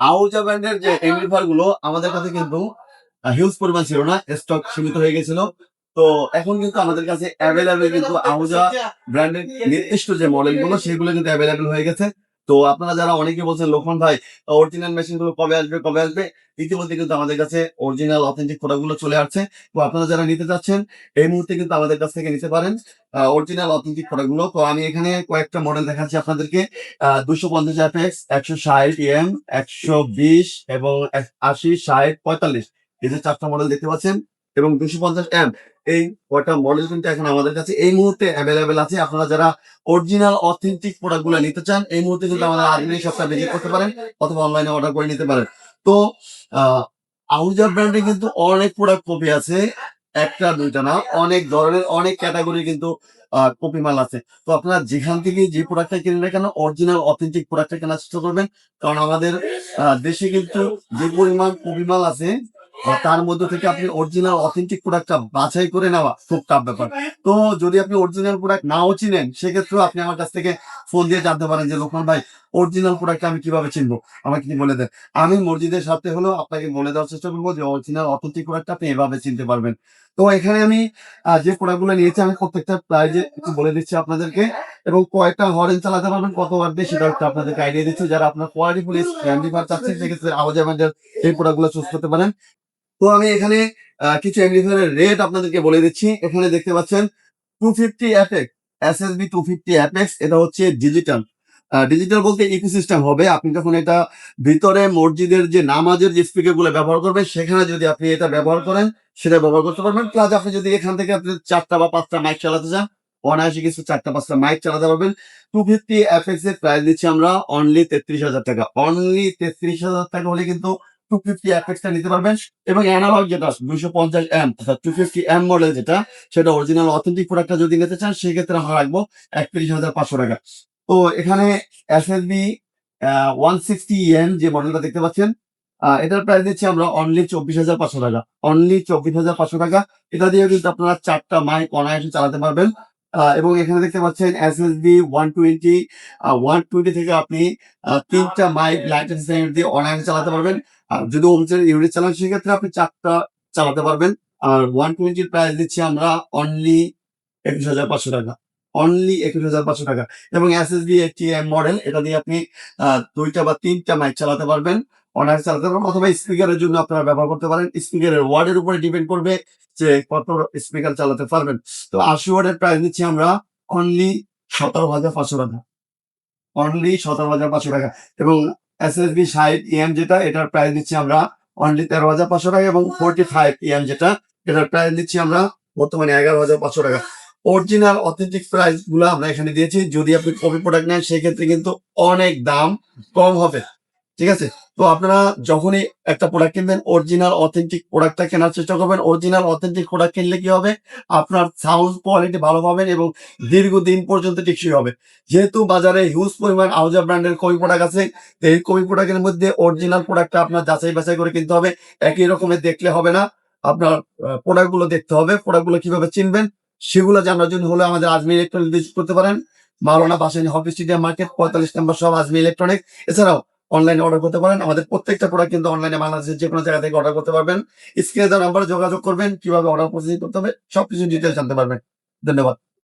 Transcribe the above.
আহুজা ব্র্যান্ডের যে এমপ্লিফায়ার গুলো আমাদের কাছে কিন্তু হিউজ পরিমাণ ছিল না, স্টক সীমিত হয়ে গেছিল। তো এখন কিন্তু আমাদের কাছে অ্যাভেলেবেল কিন্তু আহুজা ব্র্যান্ডের নির্দিষ্ট যে মডেল গুলো সেগুলো কিন্তু অ্যাভেলেবেল হয়ে গেছে। তো আপনারা যারা অনেকে বলছেন লোকমান ভাই অরিজিনাল মেশিন গুলো কবে আসবে কবে আসবে, ইতিমধ্যে কিন্তু আমাদের কাছে অরিজিনাল অথেন্টিক প্রোডাক্ট গুলো চলে আসছে। তো আপনারা যারা নিতে চাচ্ছেন এই মুহূর্তে কিন্তু আমাদের কাছ থেকে নিতে পারেন অরিজিনাল অথেন্টিক প্রোডাক্ট গুলো। তো আমি এখানে কয়েকটা মডেল দেখাচ্ছি আপনাদেরকে। 250 FX, 160 EM, 120 এবং 80, 60, 45, এই যে চারটা মডেল দেখতে পাচ্ছেন এবং 250 M, এই কয়টা মডেল কিন্তু এখন আমাদের কাছে এই মুহূর্তে অ্যাভেলেবেল আছে। আপনারা যারা অরিজিনাল অথেন্টিক প্রোডাক্ট গুলো নিতে চান এই মুহূর্তে কিন্তু আমাদের আজমিরি শপটা ভিজিট করতে পারেন অথবা অনলাইনে অর্ডার করে নিতে পারেন। তো আহুজা ব্র্যান্ডে কিন্তু অনেক প্রোডাক্ট কপি আছে, একটা দুইটা না, অনেক ধরনের অনেক ক্যাটাগরি কিন্তু কপি মাল আছে। তো আপনারা যেখান থেকে যে প্রোডাক্টটা কিনেন না কেন অরিজিনাল অথেন্টিক প্রোডাক্টটা কেনার চেষ্টা করবেন, কারণ আমাদের দেশে কিন্তু যে পরিমাণ কপি মাল আছে তার মধ্যে থেকে আপনি অরিজিনাল অথেন্টিক প্রোডাক্টটা বাছাই করে নেওয়া খুব টাফ ব্যাপার। তো যদি আপনি অরিজিনাল প্রোডাক্ট নাও চিনেন সেক্ষেত্রেও আপনি আমার কাছ থেকে ফোন দিয়ে জানতে পারেন যে লোকমান ভাই অরিজিনাল প্রোডাক্ট আমি কিভাবে চিনবো, আমাকে কি বলে দেন। আমি মসজিদের সাথে হলেও আপনাকে বলে দেওয়ার চেষ্টা করবো যে অরিজিনাল অথেন্টিক প্রোডাক্টটা আপনি এভাবে চিনতে পারবেন। তো এখানে আমি যে প্রোডাক্ট গুলো নিয়েছি আমি প্রত্যেকটা প্রাইজে একটু বলে দিচ্ছি আপনাদেরকে এবং কয়েকটা হরেন চালাতে পারবেন কত ওয়াট দিয়ে সেটা একটু আপনাদেরকে আইডিয়া দিচ্ছি। যারা আপনার কোয়ালিটি ফুল অ্যাম্পলিফায়ার চাচ্ছেন সেক্ষেত্রে আওয়াজা ব্র্যান্ডের এই প্রোডাক্ট গুলো চুজ করতে পারেন। তো আমি এখানে কিছু অ্যাম্পলিফায়ারের রেট আপনাদেরকে বলে দিচ্ছি। এখানে দেখতে পাচ্ছেন 250 FX, SSB 250 FX, এটা হচ্ছে ডিজিটাল। ডিজিটাল বলতে ইকোসিস্টেম হবে। আপনি যখন এটা ভিতরে মসজিদের যে নামাজের যে স্পিকার গুলো ব্যবহার করবেন সেখানে যদি আপনি এটা ব্যবহার করেন সেটা ব্যবহার করতে পারবেন। প্লাস আপনি যদি এখান থেকে আপনি 4টা বা 5টা মাইক চালাতে চান অনায়াসে কিছু 4টা 5টা মাইক চালাতে পারবেন। 250 FX এর প্রাইস দিচ্ছি আমরা অনলি 33,000 টাকা। অনলি 33,000 টাকা হলে কিন্তু 250 FX টা নিতে পারবেন এবং অ্যানালগ যেটা 250M অর্থাৎ 250M মডেল যেটা সেটা অরিজিনাল অথেন্টিক প্রোডাক্টটা যদি নিতে চান সেক্ষেত্রে আমরা রাখবো 31,500 টাকা। তো এখানে SSB 160EN যে মডেলটা দেখতে পাচ্ছেন এটার প্রাইস দিচ্ছি আমরা অনলি 24,500 টাকা। অনলি 24,500 টাকা। এটা দিয়ে কিন্তু আপনারা 4টা মাইক অনায়াসে চালাতে পারবেন। এবং এখানে দেখতে পাচ্ছেন SSB 120, 120 থেকে আপনি 3টা মাইক লাইটের সাইড দিয়ে অনায়াসে চালাতে পারবেন। আর যদি ওমসের ইউনিট চালান সেক্ষেত্রে আপনি 4টা চালাতে পারবেন। আর 120 প্রাইস দিচ্ছি আমরা অনলি 21,500 টাকা। অনলি 21,500 টাকা। এবং SSB TM মডেল এটা দিয়ে আপনি 2টা বা 3টা মাইক চালাতে পারবেন, অনায়াসে চালাতে পারবেন অথবা স্পিকারের জন্য আপনারা ব্যবহার করতে পারেন। স্পিকারের ওয়ার্ডের উপরে ডিপেন্ড করবে যে কত স্পিকার চালাতে পারবেন। তো 80 ওয়াটের প্রাইস দিচ্ছি আমরা অনলি 17,500 টাকা। অনলি 17,500 টাকা। এবং SSB 60EM যেটা এটার প্রাইস দিচ্ছি আমরা অনলি 13,500 টাকা এবং 45EM যেটা এটার প্রাইস দিচ্ছি আমরা বর্তমানে 11,500 টাকা। অরিজিনাল অথেন্টিক প্রাইস গুলো আমরা এখানে দিয়েছি। যদি আপনি কপি প্রোডাক্ট নেন সেক্ষেত্রে কিন্তু অনেক দাম কম হবে। ঠিক আছে? তো আপনারা যখনই একটা প্রোডাক্ট কিনবেন অরিজিনাল অথেন্টিক প্রোডাক্টটা কেনার চেষ্টা করবেন। অরিজিনাল অথেন্টিক প্রোডাক্ট কিনলে কি হবে? আপনার সাউন্ড কোয়ালিটি ভালো পাবেন এবং দীর্ঘদিন পর্যন্ত টেকসই হবে। যেহেতু বাজারে হিউজ পরিমাণ আহুজা ব্র্যান্ডের কপি প্রোডাক্ট আছে, তো এই কপি প্রোডাক্টের মধ্যে অরিজিনাল প্রোডাক্টটা আপনার যাচাই বাছাই করে কিনতে হবে। একই রকমের দেখলে হবে না। আপনার প্রোডাক্ট গুলো দেখতে হবে। প্রোডাক্ট গুলো কিভাবে চিনবেন সেগুলো জানার জন্য হলে আমাদের আজমি ইলেকট্রনিক ভিজিট করতে পারেন। মাওলানা ভাসানী হকি স্টেডিয়াম মার্কেট 45 নম্বর শপ আজমি ইলেকট্রনিক। এছাড়াও অনলাইনে অর্ডার করতে পারেন। আমাদের প্রত্যেকটা প্রোডাক্ট কিন্তু অনলাইনে বাংলাদেশের যে কোনো জায়গা থেকে অর্ডার করতে পারবেন। স্ক্রিনে দেওয়া নাম্বারে যোগাযোগ করবেন, কিভাবে অর্ডার প্রসেসিং করতে হবে সবকিছু ডিটেইলস জানতে পারবেন। ধন্যবাদ।